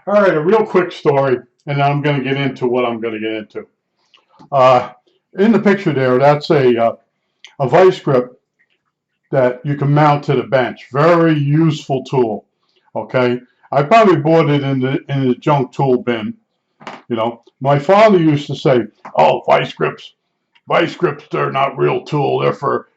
All right, a real quick story, and then I'm going to get into what I'm going to get into. Uh, in the picture there, that's a vice grip that you can mount to the bench. Very useful tool. Okay, I probably bought it in the junk tool bin. You know, my father used to say, "Oh, vice grips, they're not real tool. They're for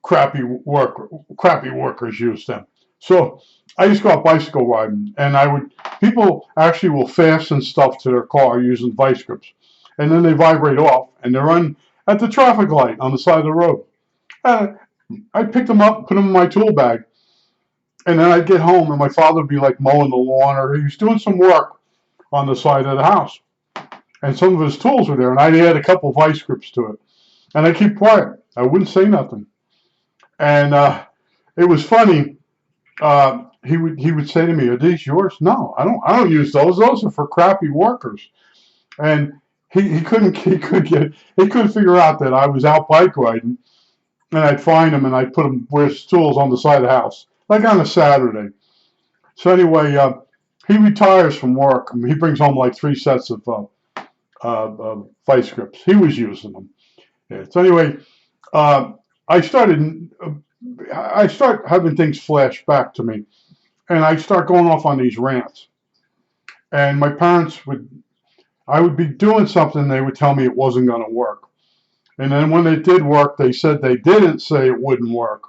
crappy workers use them." So I used to go out bicycle riding, and people actually will fasten stuff to their car using vice grips, and then they vibrate off, and they run at the traffic light on the side of the road. Uh, I'd pick them up, put them in my tool bag, and then I'd get home, and my father would be like mowing the lawn, or he was doing some work on the side of the house, and some of his tools were there, and I'd add a couple vice grips to it, and I'd keep quiet. I wouldn't say nothing, and it was funny. He would say to me, "Are these yours?" No, I don't use those. Those are for crappy workers. And he couldn't figure out that I was out bike riding, and I'd find him and I'd put him where his tools on the side of the house, like on a Saturday. So anyway, he retires from work. He brings home like 3 sets of vice grips. He was using them. Yeah. So anyway, uh, I started. I start having things flash back to me, and I start going off on these rants. And my parents I would be doing something, they would tell me it wasn't going to work. And then when it did work, they said they didn't say it wouldn't work.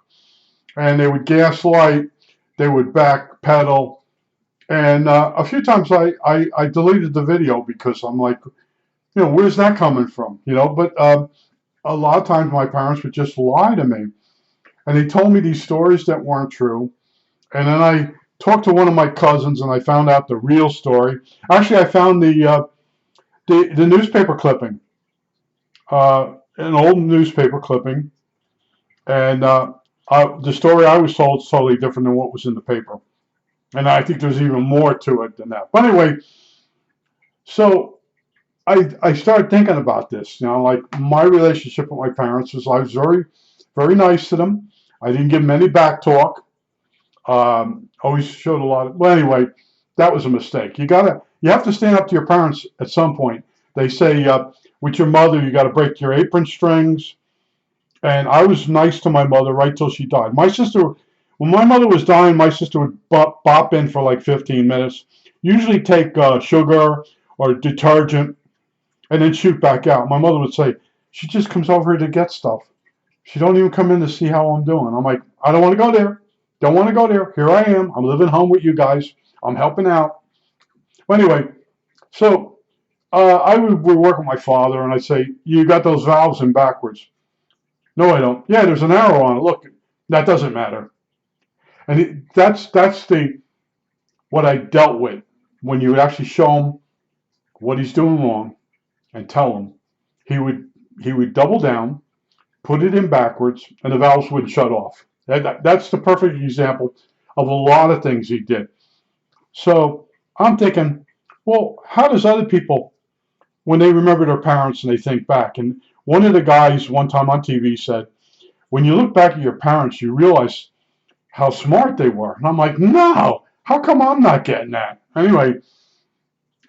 And they would gaslight, they would backpedal. And a few times I deleted the video because I'm like, where's that coming from? But a lot of times my parents would just lie to me. And they told me these stories that weren't true. And then I talked to one of my cousins, and I found out the real story. Actually, I found the newspaper clipping, an old newspaper clipping, and the story I was told is totally different than what was in the paper. And I think there's even more to it than that. But anyway, so I started thinking about this. Like my relationship with my parents I was very, very nice to them. I didn't give them any back talk. Always showed a lot of. Well, anyway, that was a mistake. You have to stand up to your parents at some point. They say with your mother, you got to break your apron strings. And I was nice to my mother right till she died. When my mother was dying, my sister would bop in for like 15 minutes. Usually take sugar or detergent, and then shoot back out. My mother would say, she just comes over here to get stuff. She don't even come in to see how I'm doing. I'm like, I don't want to go there. Don't want to go there. Here I am. I'm living home with you guys. I'm helping out. Well, anyway, so I would work with my father, and I'd say, you got those valves in backwards. No, I don't. Yeah, there's an arrow on it. Look, that doesn't matter. And that's what I dealt with when you would actually show him what he's doing wrong and tell him. He would double down, put it in backwards, and the valves wouldn't shut off. That's the perfect example of a lot of things he did. So I'm thinking, well, how does other people, when they remember their parents and they think back? And one of the guys one time on TV said, when you look back at your parents, you realize how smart they were. And I'm like, no, how come I'm not getting that? Anyway,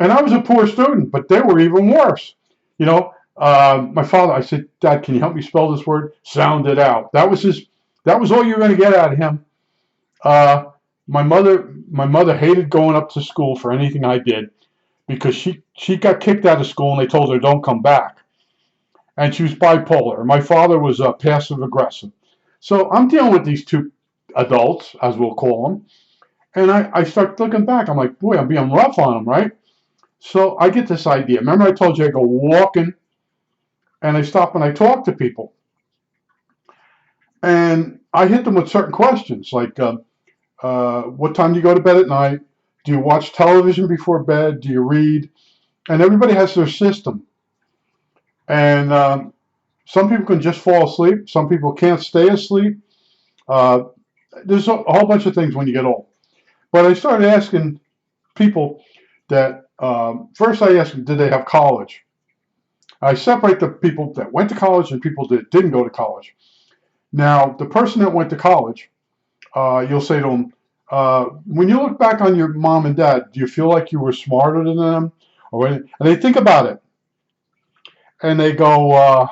and I was a poor student, but they were even worse. My father, I said, Dad, can you help me spell this word? Sound it out. That was all you were going to get out of him. My mother hated going up to school for anything I did because she got kicked out of school and they told her don't come back. And she was bipolar. My father was passive aggressive. So I'm dealing with these two adults, as we'll call them. And I start looking back. I'm like, boy, I'm being rough on them, right? So I get this idea. Remember I told you I go walking and I stop and I talk to people. And I hit them with certain questions like, what time do you go to bed at night? Do you watch television before bed? Do you read? And everybody has their system. And some people can just fall asleep. Some people can't stay asleep. There's a whole bunch of things when you get old. But I started asking people that, first I asked them, did they have college? I separate the people that went to college and people that didn't go to college. Now, the person that went to college, you'll say to them, When you look back on your mom and dad, do you feel like you were smarter than them? And they think about it, and they go,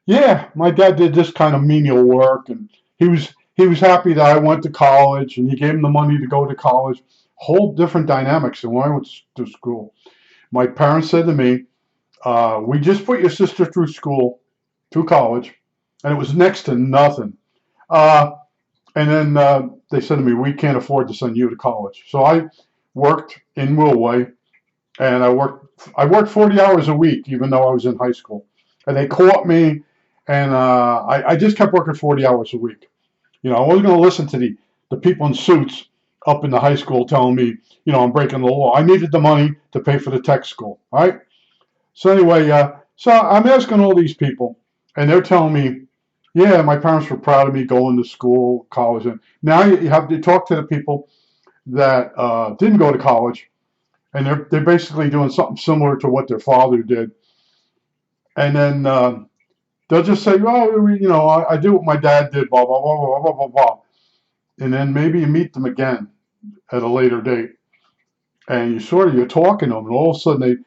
"Yeah, my dad did this kind of menial work, and he was happy that I went to college, and he gave him the money to go to college." Whole different dynamics than when I went to school. My parents said to me, "We just put your sister through school, through college, and it was next to nothing." Uh, And then they said to me, "We can't afford to send you to college." So I worked in Millway, and I worked 40 hours a week, even though I was in high school. And they caught me, and I just kept working 40 hours a week. I wasn't going to listen to the people in suits up in the high school telling me, I'm breaking the law. I needed the money to pay for the tech school. All right. So anyway, so I'm asking all these people, and they're telling me, yeah, my parents were proud of me going to school, college. And now you have to talk to the people that didn't go to college, and they're basically doing something similar to what their father did. And then they'll just say, "Oh, I did what my dad did, blah blah blah blah blah blah blah." And then maybe you meet them again at a later date, and you're talking to them, and all of a sudden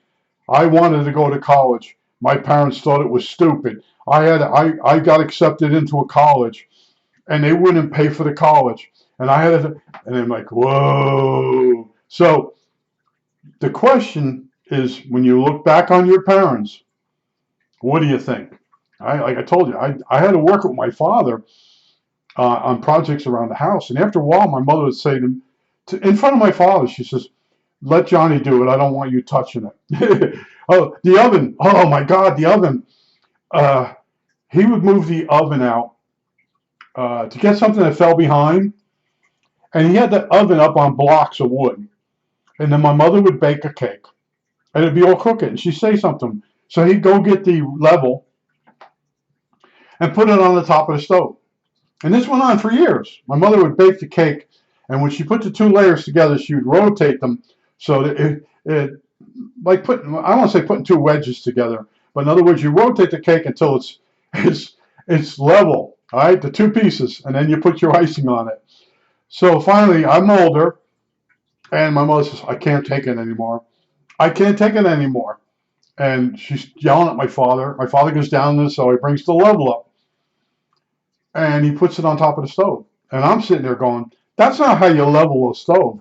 I wanted to go to college. My parents thought it was stupid. I got accepted into a college, and they wouldn't pay for the college, and I had to, and I'm like, whoa. So the question is, when you look back on your parents, what do you think? Like I told you, I had to work with my father on projects around the house, and after a while, my mother would say in front of my father, she says, "Let Johnny do it. I don't want you touching it." Oh, the oven. Oh my God, the oven. Uh, he would move the oven out to get something that fell behind, and he had the oven up on blocks of wood. And then my mother would bake a cake, and it'd be all crooked. And she'd say something, so he'd go get the level and put it on the top of the stove. And this went on for years. My mother would bake the cake, and when she put the two layers together, she would rotate them so that it like putting, I don't want to say putting two wedges together, but in other words, you rotate the cake until it's level, all right, the two pieces, and then you put your icing on it. So finally, I'm older, and my mother says, "I can't take it anymore. I can't take it anymore." And she's yelling at my father. My father goes down there, so he brings the level up, and he puts it on top of the stove. And I'm sitting there going, "That's not how you level a stove."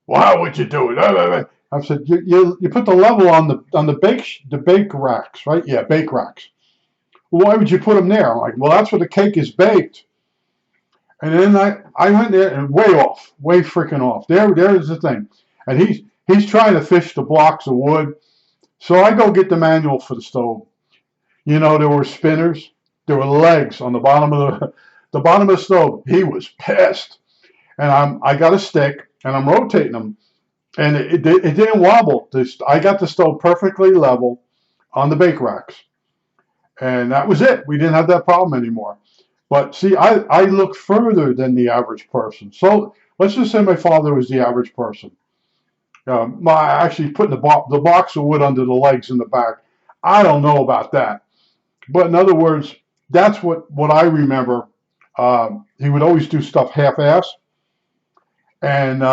"Well, how would you do it?" I said, "You put the level on the bake racks, right? Yeah, bake racks. Well, why would you put them there?" I'm like, "Well, that's where the cake is baked." And then I went there and way off, way freaking off. There's the thing. And he's trying to fish the blocks of wood. So I go get the manual for the stove. There were spinners, there were legs on the bottom of the bottom of the stove. He was pissed. And I got a stick and I'm rotating them. And it didn't wobble. I got the stove perfectly level on the bake racks. And that was it. We didn't have that problem anymore. But see, I look further than the average person. So let's just say my father was the average person. Actually putting the box of wood under the legs in the back. I don't know about that. But in other words, that's what I remember. He would always do stuff half-ass. And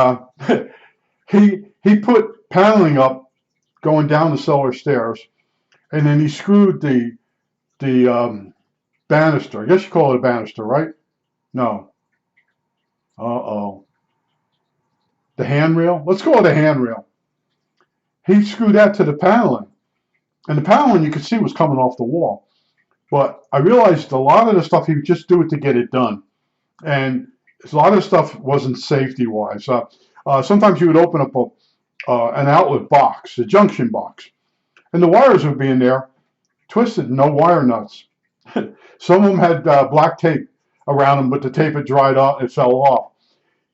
he put paneling up going down the cellar stairs. And then he screwed the banister. I guess you call it a banister, right? No. Uh-oh. The handrail? Let's call it a handrail. He screwed that to the paneling. And the paneling you could see was coming off the wall. But I realized a lot of the stuff he would just do it to get it done. And a lot of stuff wasn't safety-wise. Sometimes you would open up an outlet box, a junction box, and the wires would be in there, twisted, no wire nuts. Some of them had black tape around them, but the tape had dried out and it fell off.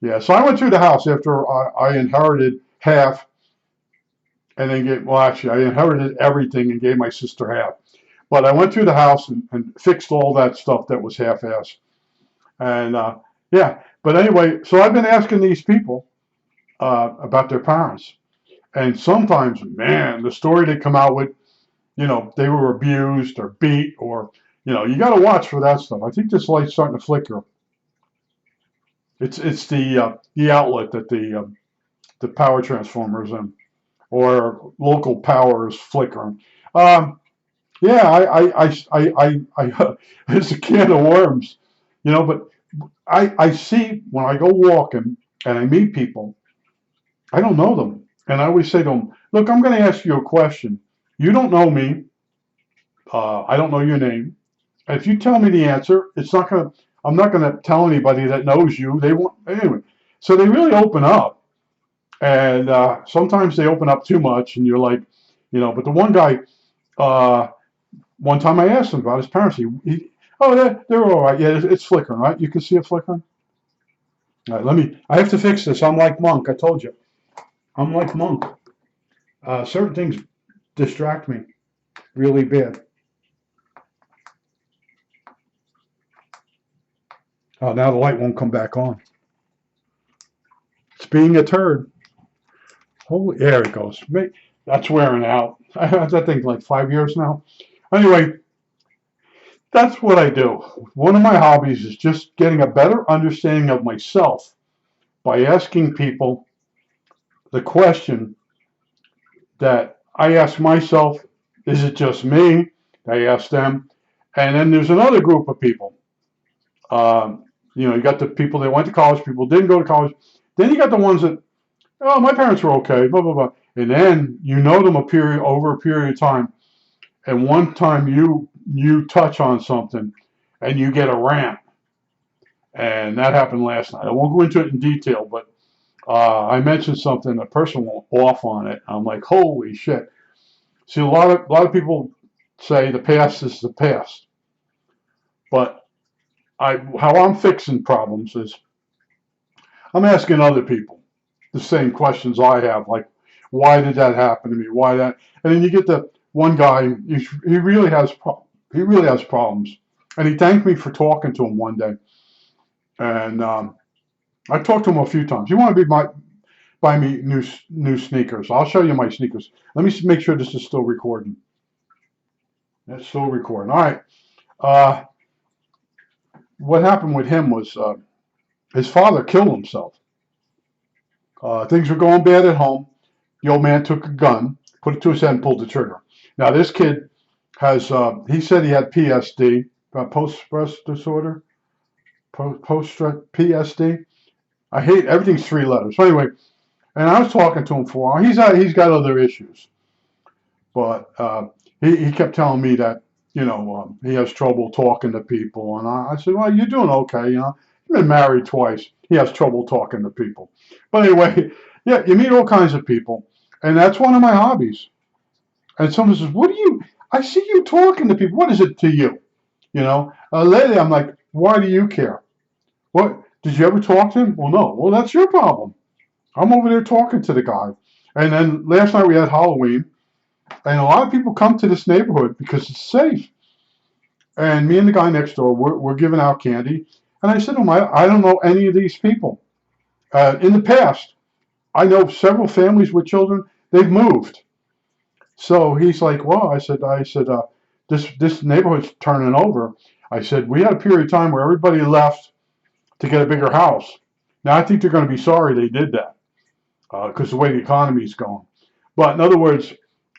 Yeah, so I went through the house after I inherited half, and then actually, I inherited everything and gave my sister half. But I went through the house and fixed all that stuff that was half-assed. And yeah, but anyway, so I've been asking these people about their parents. And sometimes, man, the story they come out with, they were abused or beat or, you got to watch for that stuff. I think this light's starting to flicker. It's the outlet that the power transformer is in, or local power is flickering. Um, yeah, it's a can of worms, but I see when I go walking and I meet people, I don't know them. And I always say to them, look, I'm going to ask you a question. You don't know me. I don't know your name. If you tell me the answer, I'm not going to tell anybody that knows you. They won't, anyway. So they really open up. And sometimes they open up too much, and you're like, but the one guy, uh, one time I asked him about his parents. Oh, they're all right. Yeah, it's flickering, right? You can see it flickering. All right, I have to fix this. I'm like Monk. I told you. I'm like Monk. Certain things distract me really bad. Oh, now the light won't come back on. It's being a turd. Holy, there it goes. That's wearing out. I had that thing like 5 years now. Anyway, that's what I do. One of my hobbies is just getting a better understanding of myself by asking people the question that I ask myself, is it just me? I ask them. And then there's another group of people. You got the people that went to college, people didn't go to college. Then you got the ones that, oh, my parents were okay, blah, blah, blah. And then you know them over a period of time. And one time you touch on something and you get a rant. And that happened last night. I won't go into it in detail, but I mentioned something, a person went off on it. I'm like, holy shit. See, a lot of people say the past is the past. But how I'm fixing problems is I'm asking other people the same questions I have, like, why did that happen to me? Why that? And then you get the one guy, he really has problems. And he thanked me for talking to him one day. And I talked to him a few times. You want to buy me new sneakers? I'll show you my sneakers. Let me make sure this is still recording. It's still recording. All right. What happened with him was his father killed himself. Things were going bad at home. The old man took a gun, put it to his head, and pulled the trigger. Now this kid he said he had PSD, post-stress disorder, post-stress PSD. I hate everything's 3 letters. So anyway, and I was talking to him for a while. He's got other issues, but he kept telling me that he has trouble talking to people, and I said, well, you're doing okay, You've been married twice. He has trouble talking to people, but anyway, yeah, you meet all kinds of people, and that's one of my hobbies. And someone says, I see you talking to people. What is it to you? Lately I'm like, why do you care? What, did you ever talk to him? Well, no. Well, that's your problem. I'm over there talking to the guy. And then last night we had Halloween, and a lot of people come to this neighborhood because it's safe. And me and the guy next door, we're giving out candy. And I said to him, I don't know any of these people. In the past, I know several families with children, they've moved. So he's like, well, I said, this neighborhood's turning over. I said, we had a period of time where everybody left to get a bigger house. Now, I think they're going to be sorry they did that because the way the economy's going. But in other words,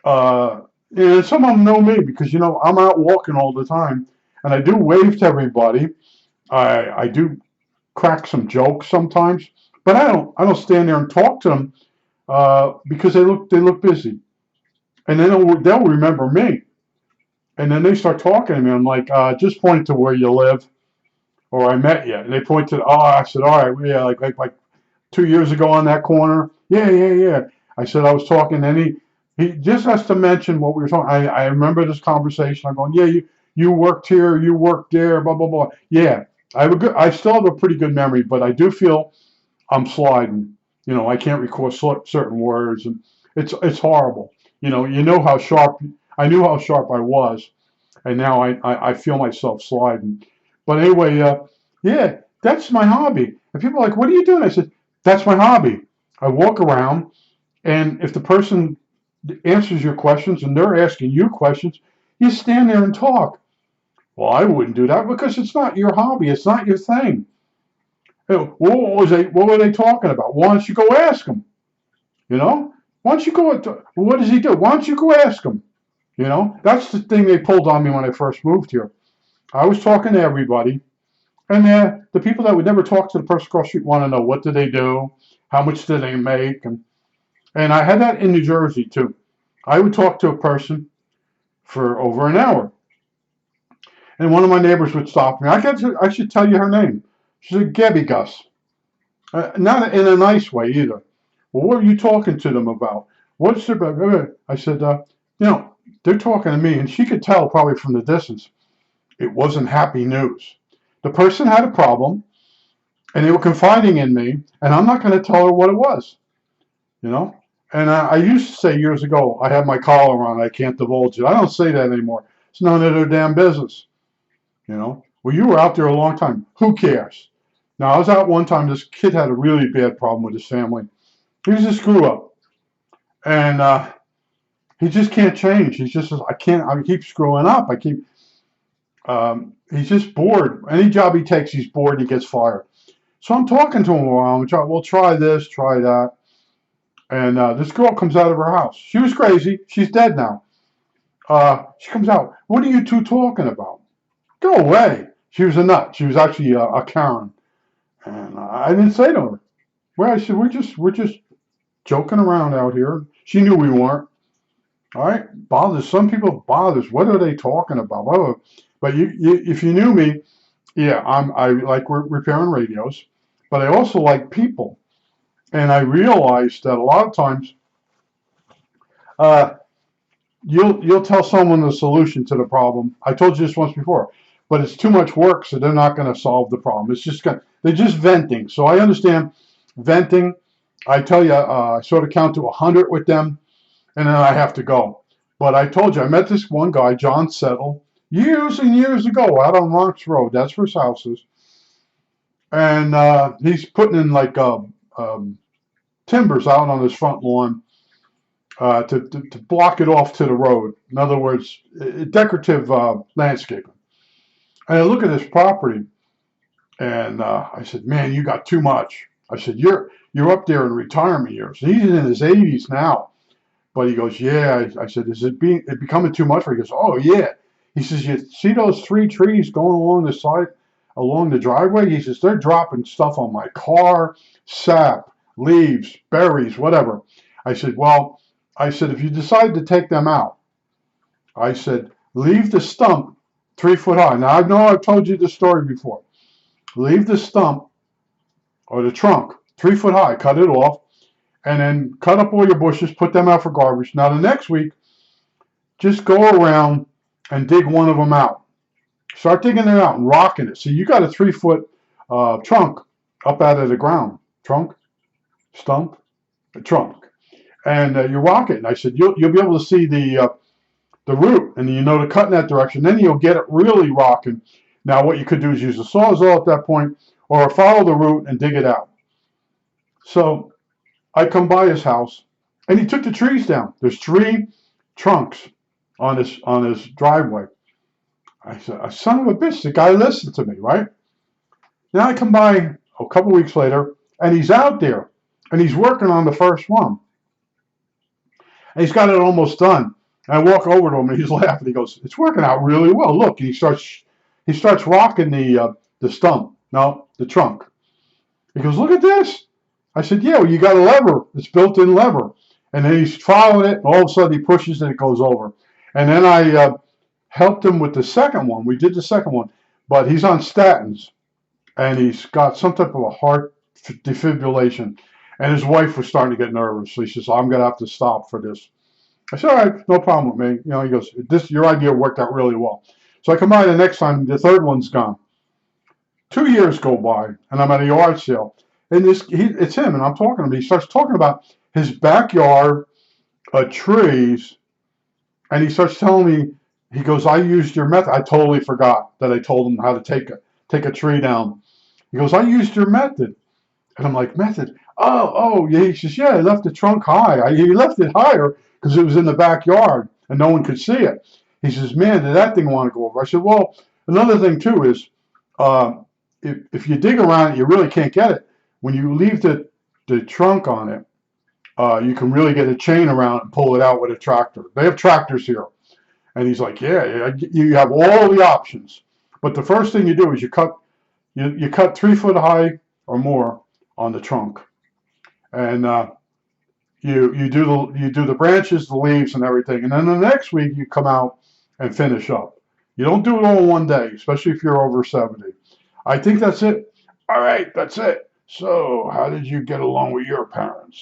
and some of them know me because, I'm out walking all the time. And I do wave to everybody. I do crack some jokes sometimes. But I don't stand there and talk to them because they look busy. And then they'll remember me. And then they start talking to me. I'm like, just point to where you live, or I met you. And they point to, I said, all right, yeah, like 2 years ago on that corner. Yeah. I said, I was talking, and he just has to mention what we were talking. I remember this conversation. I'm going, yeah, you worked here, you worked there, blah, blah, blah. Yeah, I still have a pretty good memory, but I do feel I'm sliding. I can't record certain words, and it's horrible. You know how sharp I knew how sharp I was, and now I feel myself sliding. But anyway, yeah, that's my hobby. And people are like, "What are you doing?" I said, "That's my hobby. I walk around, and if the person answers your questions and they're asking you questions, you stand there and talk." Well, I wouldn't do that because it's not your hobby. It's not your thing. What were they talking about? Why don't you go ask them? You know, why don't you go? What does he do? Why don't you go ask him? You know, that's the thing they pulled on me when I first moved here. I was talking to everybody, and the people that would never talk to the person across the street want to know what do they do, how much do they make, and I had that in New Jersey too. I would talk to a person for over an hour, and one of my neighbors would stop me. I should tell you her name. She's a Gabby Gus. Not in a nice way either. Well, what are you talking to them about? What's the? I said, they're talking to me, and she could tell probably from the distance. It wasn't happy news. The person had a problem, and they were confiding in me, and I'm not going to tell her what it was, you know. And I used to say years ago, I have my collar on, I can't divulge it. I don't say that anymore. It's none of their damn business, you know. Well, you were out there a long time. Who cares? Now, I was out one time. This kid had a really bad problem with his family. He was a screw up, and he just can't change. He's just, I keep screwing up. He's just bored. Any job he takes, he's bored and he gets fired. So I'm talking to him a while. We'll try this, try that. And this girl comes out of her house. She was crazy. She's dead now. She comes out. What are you two talking about? Go away. She was a nut. She was actually a Karen. And I didn't say to her. Well, I said, we're just joking around out here. She knew we weren't. All right, bothers. Some people bothers. What are they talking about? But if you knew me, yeah, I like repairing radios, but I also like people, and I realized that a lot of times, you'll tell someone the solution to the problem. I told you this once before, but it's too much work, so they're not going to solve the problem. They're just venting. So I understand venting. I tell you, I sort of count to 100 with them, and then I have to go. But I told you, I met this one guy, John Settle, years and years ago out on Lawrence Road. That's where his house is. And he's putting in like timbers out on his front lawn to block it off to the road. In other words, decorative landscaping. And I look at his property, and I said, "Man, you got too much." I said, "You're up there in retirement years." He's in his 80s now. But he goes, "Yeah." I said, "Is it becoming too much for you?" He goes, "Oh, yeah." He says, "You see those 3 trees going along the side, along the driveway?" He says, "They're dropping stuff on my car, sap, leaves, berries, whatever." I said, "Well," I said, "if you decide to take them out," I said, "leave the stump 3 foot high." Now, I know I've told you this story before. Leave the stump or the trunk 3 foot high, cut it off, and then cut up all your bushes, put them out for garbage. Now the next week, just go around and dig one of them out. Start digging it out and rocking it. So you got a 3 foot trunk up out of the ground. Trunk, stump, trunk, and you rock it. And I said you'll be able to see the root, and you know to cut in that direction. Then you'll get it really rocking. Now what you could do is use a sawzall at that point, or follow the root and dig it out. So I come by his house, and he took the trees down. There's 3 trunks on his driveway. I said, "Son of a bitch, the guy listened to me, right?" Now I come by a couple weeks later, and he's out there, and he's working on the first one. And he's got it almost done. And I walk over to him, and he's laughing. He goes, "It's working out really well. Look." And he starts rocking the stump, no, the trunk. He goes, "Look at this." I said, "Yeah, well, you got a lever. It's built-in lever." And then he's following it, and all of a sudden he pushes and it goes over. And then I helped him with the second one. We did the second one, but he's on statins, and he's got some type of a heart defibrillation. And his wife was starting to get nervous. So he says, "I'm going to have to stop for this." I said, "All right, no problem with me." You know, he goes, "Your idea worked out really well." So I come by the next time, the third one's gone. 2 years go by, and I'm at a yard sale. And it's him, and I'm talking to him. He starts talking about his backyard trees, and he starts telling me, he goes, "I used your method." I totally forgot that I told him how to take a tree down. He goes, "I used your method." And I'm like, "Method? Oh, yeah." He says, "Yeah, I left the trunk high. He left it higher because it was in the backyard, and no one could see it." He says, "Man, did that thing want to go over?" I said, "Well, another thing, too, is if you dig around it, you really can't get it. When you leave the trunk on it, you can really get a chain around it and pull it out with a tractor. They have tractors here. And he's like, yeah, you have all the options. But the first thing you do is you cut 3 foot high or more on the trunk. And you do the branches, the leaves, and everything. And then the next week you come out and finish up. You don't do it all in one day, especially if you're over 70. I think that's it. All right, that's it. So, how did you get along with your parents?